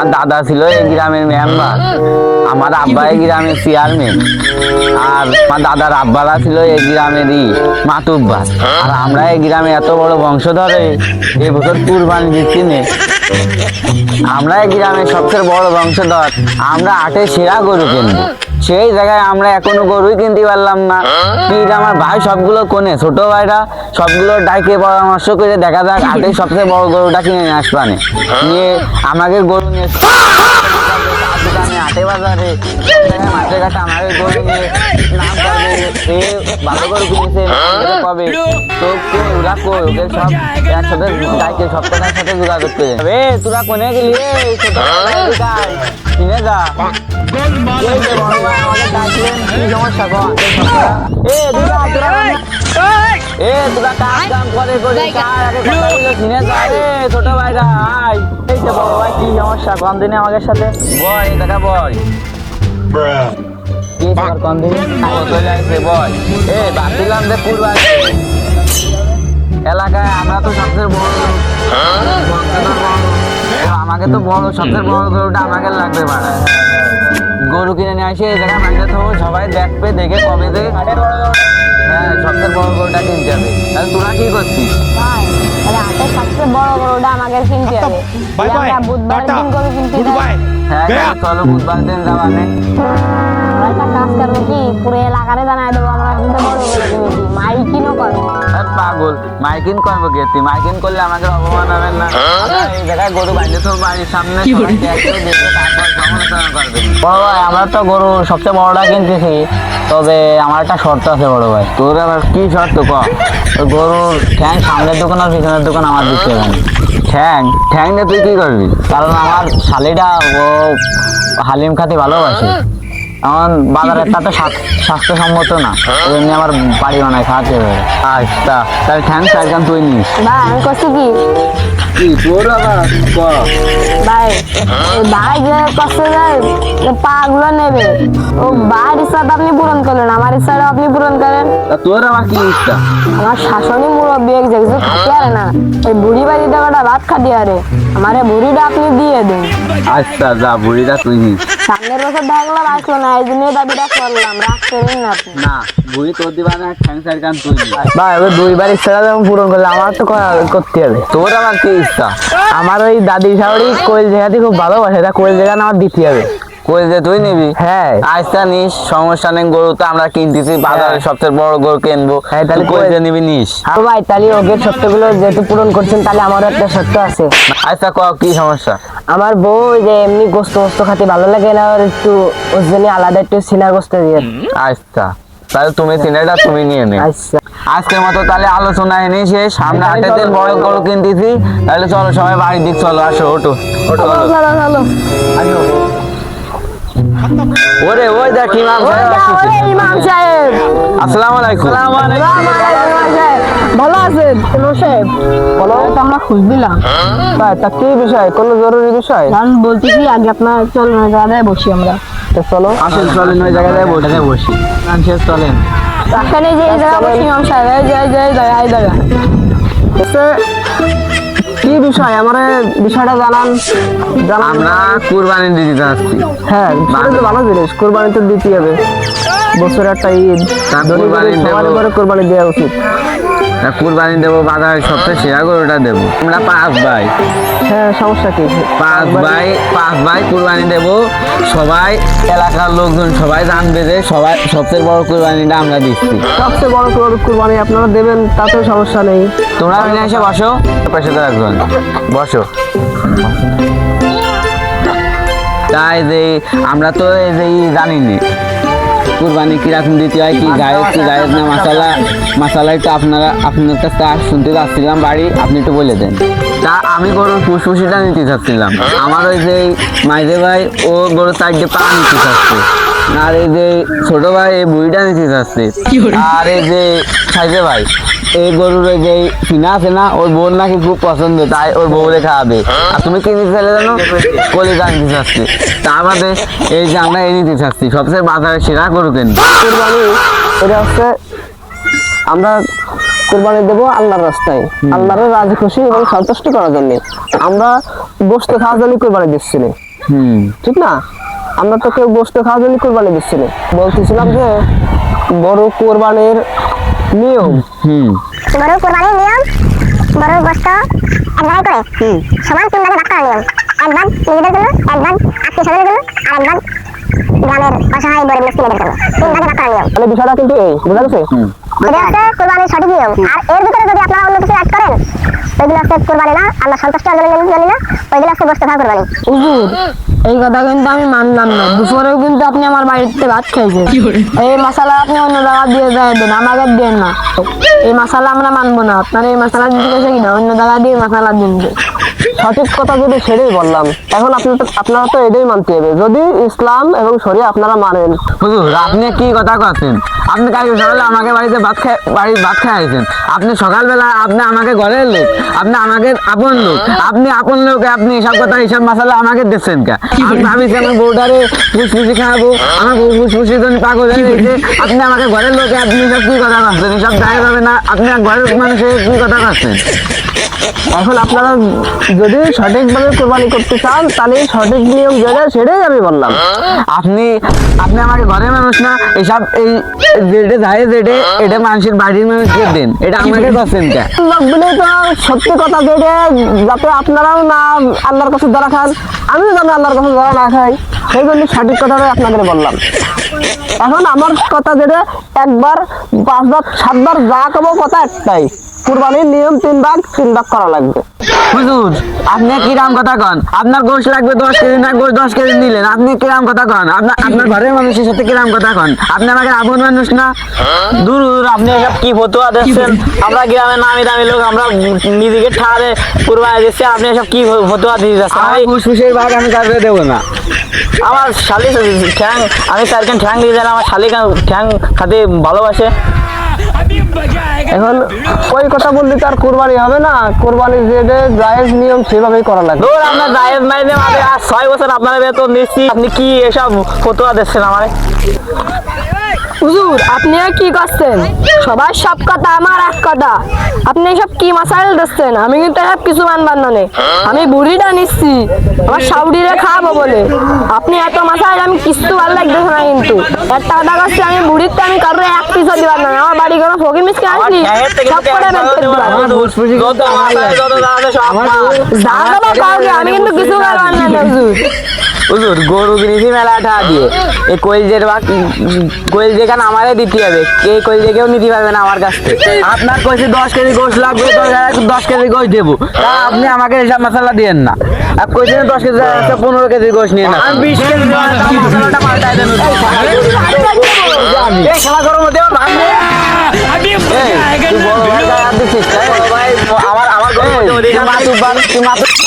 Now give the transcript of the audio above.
আমার দাদা ছিল এই গ্রামের মেম্বার, আমার আব্বা এই গ্রামের চেয়ারম্যান, আর আমার দাদার আব্বারা ছিল এই গ্রামেরই মাতুব্বার। আর আমরা এই গ্রামে এত বড় বংশধরে এই বছর কুরবানি দিচ্ছি নে। আমরা এই গ্রামের সবচেয়ে বড় বংশধর, আমরা হাটের সেরা গরু কিনবো। সেই জায়গায় আমরা এখনো গরুই কিনতে পারলাম না। কি আমার ভাই সবগুলো কোনে ছোট ভাইরা সবগুলো ডাইকে পরামর্শ করে দেখা যাক হাটের সবচেয়ে বড় গরুটা কিনে নিয়ে আসবানে, নিয়ে আমাকে গরু নিয়ে হাটে বাজারে মাঠের ঘাটে আমাকে গরু নিয়ে নাম করবে, এ ভালো গরু কিনেছে কবে তো ওরা কই ওকে সব একসাথে ডাইকে সপ্তাহের সাথে যোগাযোগ করে যাবে। তোরা কোনে গেলি ছোট কিনে যা তোরা কাজ কাম করে ছোট ভাইরা এই যে বড় ভাই কি সমস্যা কম দিনে আমাদের সাথে বয় দেখা বয় কি কম দিনে চলে আসছে বয় এ ভাবছিলাম যে কুরবানি এলাকায় আমরা তো সবচেয়ে বড়, আমাকে তো বড় সবচেয়ে বড় গরুটা আমাকে লাগবে বাড়া। গরু কিনে নিয়ে আসে এই জায়গায় মাঝে তো সবাই দেখবে, দেখে কবে যে হ্যাঁ সবচেয়ে বড় গরুটা কিনতে হবে। তাহলে তোরা কি করছিস? হাটের সবচেয়ে বড় গরুটা আমাকে কিনতে হবে। বুধবার দিন গরু কিনতে যাই। হ্যাঁ চলো বুধবার দিন যাবা নে। একটা কাজ করবো কি পুরো এলাকারে জানাই দেবো আমরা কিন্তু বড় গরু কিনেছি, মাইকিনও করবো। পাগল মাইকিন করবো কি? তুই মাইকিন করলে আমাদের অপমান হবেন না? এই জায়গায় গরু বাইরে তো বাড়ির সামনে বড় ভাই আমরা তো গরু সবচেয়ে বড়টা কিনতেছি, তবে আমার একটা শর্ত আছে বড় ভাই। তোর আবার কি শর্ত ক? গরুর ঠ্যাং সামনের দোকান আর পিছনের দোকান আমার দিতে হবে। ঠ্যাং ঠ্যাং দিয়ে তুই কি করবি? কারণ আমার শালিটা ও হালিম খাতে ভালোবাসে, এখন বাজারের তা তো স্বাস্থ্যসম্মত না, ওই জন্য আমার বাড়ি বানায় খাওয়াতে হবে। আচ্ছা তাহলে ঠ্যাং সাইকান তুই নিস। ভাই আমি করছি কি তোর আবার ভাই ভাই যে কষ্ট যায় পা গুলো নেবে, ও ভাইয়ের ইচ্ছাটা আপনি পূরণ করলেন, আমার ইচ্ছাটা আপনি পূরণ করেন। তোর আবার কি ইচ্ছা? আমার শাসনী মুরব্বী এক যে কিছু খাতে আরে না, ওই বুড়ি বাড়ি টাকাটা ভাত খাতে আরে আমার বুড়িটা আপনি দিয়ে দিন। আচ্ছা যা বুড়িটা তুই নিস। সামনের বছর দেখা গেলাম আসলো না, এই জন্য দাবিটা করলাম, রাগ করেন না আপনি। না বুড়ি তোর দিবা না, ঠ্যাং সাইকান তুই নিস। ভাই ওই দুইবার ইচ্ছাটা যখন পূরণ করলে আমার তো করতে হবে। তোর আবার কি ইচ্ছা? আমার ওই দাদি শাশুড়ি কোয়েল জায়গাতে খুব ভালোবাসে, তা কোয়েল জায়গা আমার দিতে হবে। কই যে তুই নিবি? হ্যাঁ আচ্ছা নিস, সমস্যা নেই। গরু তো আমরা কিনতেছি, বাজারে সবচেয়ে বড় গরু কিনবো। হ্যাঁ, তাহলে কই যে নিবি নিস। আর ভাই তাহলে ওদের সত্যগুলো যেহেতু পূরণ করছেন, তাহলে আমারও একটা সত্য আছে। আচ্ছা ক কি সমস্যা? আমার বউ যে এমনি গোস্ত গোস্ত খেতে ভালো লাগে না, আর একটু ওর জন্য আলাদা একটু সিনা গোস্ত দিয়ে। আচ্ছা তাহলে তুমি সিনেটা তুমি নিয়ে নে। আচ্ছা আজকের মতো তাহলে আলোচনা এনে শেষ। সামনে হাটের দিন বড় গরু কিনতেছি, তাহলে চলো সবাই বাড়ির দিক চলো, আসো ওঠো ওঠো চলো আসো। ওরে ওই দেখ ইমাম সাহেব আসছে। ইমাম সাহেব আসসালামু আলাইকুম। ভালো আছেন সাহেব? বলো তো আমরা খুঁজ দিলাম ভাই, তা কি বিষয়? কোনো জরুরি বিষয়? আমি বলতেছি আগে আপনার চলুন জায়গায় বসি আমরা। তো চলো আসেন চলেন ওই জায়গায় বসি। শেষ চলেন। এখানে যে এই জায়গা বসি ইমাম সাহেব, এই যে এই জায়গা কি বিষয়? আমার বিষয়টা জানান। আমরা কুরবানি দিতে যাচ্ছি। হ্যাঁ সেটা তো ভালো জিনিস, কোরবানি তো দিতে হবে, বছরে একটা ঈদ, তা কুরবানি দেবো। করে কোরবানি দেওয়া উচিত। কুরবানি দেবো, বাজারে সবচেয়ে সেরা গরুটা দেবো। আমরা 5 ভাই। হ্যাঁ সমস্যা কি? 5 ভাই কুরবানি দেবো। সবাই এলাকার লোকজন সবাই জানবে যে সবাই সবচেয়ে বড় কুরবানিটা আমরা দিচ্ছি। সবচেয়ে বড় কোরবানি আপনারা দেবেন, তাতেও সমস্যা নেই। তোমরা মিলে এসে বসো, পাশে তো একজন বসো। তাই যে আমরা তো এই যে জানিনি কুরবানি কিরকম দিতে হয়, কি গায়ের না মাসালা একটু আপনার কাছে শুনতে চাচ্ছিলাম বাড়ি, আপনি একটু বলে দেন। তা আমি গরুর ফুসফুসিটা নিতে চাচ্ছিলাম। আমার ওই যে মাইজে ভাই ও গরুর 4টে পা নিতে চাচ্ছে, আর এই যে ছোট ভাই এই বুড়িটা নিতে চাচ্ছে, আর এই যে সাইজে ভাই এই গরুর ওই যে চিনা আছে না, ওর বোন নাকি খুব পছন্দ, তাই ওর বউরে খাওয়াবে। আর তুমি কি নিতে চাইলে জানো? কলিজা নিতে চাচ্ছি। তা আমাদের এই যে আমরা এই নিতে চাচ্ছি সবচেয়ে বাজারে সেরা গরু কেন। কোরবানি এটা হচ্ছে আমরা কোরবানি দেবো আল্লাহর রাস্তায়, আল্লাহর রাজি খুশি এবং সন্তুষ্ট করার জন্য। আমরা গোশত খাওয়ার জন্য কোরবানি দিচ্ছি না। ঠিক না? আমরা তো কেউ গোস্ত খাওয়ার জন্য কোরবানি দিচ্ছি না। বলতেছিলাম যে বড় কোরবানির নিয়ম, বড় কোরবানির নিয়ম, বড় গোশত এক ভাগে করে সমান 3 ভাগে ভাগ করার নিয়ম। এক ভাগ নিজেদের জন্য, এক ভাগ আত্মীয় স্বজনের জন্য, আর এক ভাগ গ্রামের অসহায় গরিব মিসকিনদের জন্য। 3 ভাগে ভাগ করার নিয়ম। তাহলে বিষয়টা কিন্তু এই, বুঝা গেছে? এটা হচ্ছে কোরবানির সঠিক নিয়ম। আর এর ভিতরে যদি আপনারা অন্য কিছু অ্যাড করেন, ওইগুলো হচ্ছে কোরবানি না, আল্লাহ সন্তুষ্ট অর্জনের জন্য না, ওইগুলো হচ্ছে গোশত খাওয়া কোরবানি। হুজুর এই কথা কিন্তু আমি মানলাম না। দুপুরেও কিন্তু আপনি আমার বাড়িতে ভাত খাইছেন। এই মশলা আপনি অন্য জায়গা দিয়ে যায় দেন, আমাকে দেন না। এই মশলা আমরা মানবো না। আপনার এই মশলা দিতে গেছে কিনা, অন্য জায়গা দিয়ে মশলা দিন। সঠিক কথা যদি সেটাই বললাম, এখন আপনারা তো এটাই মানতে হবে, যদি ইসলাম এবং শরিয়া আপনারা মানেন। হুজুর আপনি কি কথা করছেন? আপনি কালকে সকালে আমাকে বাড়িতে ভাত খাইয়েছেন। আপনি সকালবেলা আপনি আমাকে ঘরের লোক, আপনি আমাকে আপন লোক, আপনি আপন লোক, আপনি এসব কথা এসব মশলা আমাকে দিচ্ছেন কে? আমি ভাবিছি আমার বউটারে ফুসফুসি খাওয়াবো, আমার বউ ফুসফুসির জন্য পাগল হয়ে গেছে। আপনি আমাকে ঘরের লোকে, আপনি এসব কি কথা করছেন? এসব গায়ে যাবে না। আপনি ঘরের মানুষের কি কথা করছেন? এখন আপনারা যদি সঠিকভাবে কোরবানি করতে চান, তাহলে সঠিক নিয়ম যেটা সেটাই আমি বললাম। আপনি আপনি আমাকে ঘরের মানুষ না, এসব এই যেটা যায় যেটা এটা মানুষের বাড়ির মানুষকে দেন, এটা আমাকে করছেন কে? লোকগুলি তো সত্যি কথা যেটা, যাতে আপনারাও না আল্লাহর কাছে ধরা খান, আমিও যেন আল্লাহর কাছে ধরা না খাই, সেই জন্য সঠিক কথাটাই আপনাদের বললাম। এখন আমার কথা যেটা, একবার 5 বার 7 বার যা কব কথা একটাই, কুরবানির নিয়ম 3 ভাগ করা লাগবে। হুজুর আপনি কিরাম কথা কন? আপনার গোশ লাগবে 10 কেজি, না গোশ 10 কেজি নিলেন, আপনি কিরাম কথা কন? আপনার ঘরের মানুষের সাথে কিরাম কথা কন? আপনি আমাকে আপন মানুষ না? দূর দূর আপনি এসব কি ফতুয়া দিচ্ছেন? আমরা গ্রামের নামি দামি লোক, আমরা নিজেকে ঠাড়ে কুরবানি দিচ্ছি, আপনি এসব কি ফতুয়া দিয়ে যাচ্ছেন? আমার ফুসফুসের ভাগ আমি কাউকে দেবো না। আমার শালি ঠ্যাং, আমি চারখান ঠ্যাং দিয়ে দিলাম, আমার শালি ঠ্যাং খাতে ভালোবাসে। এখন ওই কথা বললে তার কোরবানি হবে না, কোরবানির যেটা জায়েজ নিয়ম সেভাবেই করা লাগবে। দূর আপনার জায়েজ মাইনে আমাদের আজ 6 বছর আপনার বেতন দিচ্ছি, আপনি কি এসব ফতুয়া দিচ্ছেন আমারে? হুজুর আপনি আর কি করছেন? সবার সব কথা, আমার এক কথা। আপনি সব কি মাসাইল দিচ্ছেন? আমি কিন্তু সব কিছু মানবার না। আমি বুড়িটা নিচ্ছি আমার সাউডিরে খাওয়াবো বলে। আপনি এত মাসাইল আমি কিছু ভালো লাগতেছে না। কিন্তু একটা কথা করছি, আমি বুড়িরটা আমি কারোর এক পিছু দিবার না। আমার বাড়ি কোনো ফকির মিসকে আসলি সব করে বের করে দিবার। যা দেবো কাউকে, আমি কিন্তু কিছু করবার না হুজুর। হুজুর গরু কিনেছি মেলা টাকা দিয়ে, এই কইলজের বা কইলজেখান আমারে দিতে হবে, এই কইলজেকেও নিতে পারবে না আমার কাছ থেকে। আপনার কইছে 10 কেজি গোশ লাগবে, তো 10 কেজি গোশ দেবো, তা আপনি আমাকে এসব মশলা দিয়েন না। আর কইছে 10 কেজি 15 কেজি গোশ নিয়ে না। আমি 20 কেজি দেওয়ার দাম মশলাটা পাল্টাই দেন। এই খেলা করার মধ্যে তুই বড় ভাই গায়ে হাত দিচ্ছিস, তাই? আমার তুই মাতুব্বার, তুই মাতুব্বার।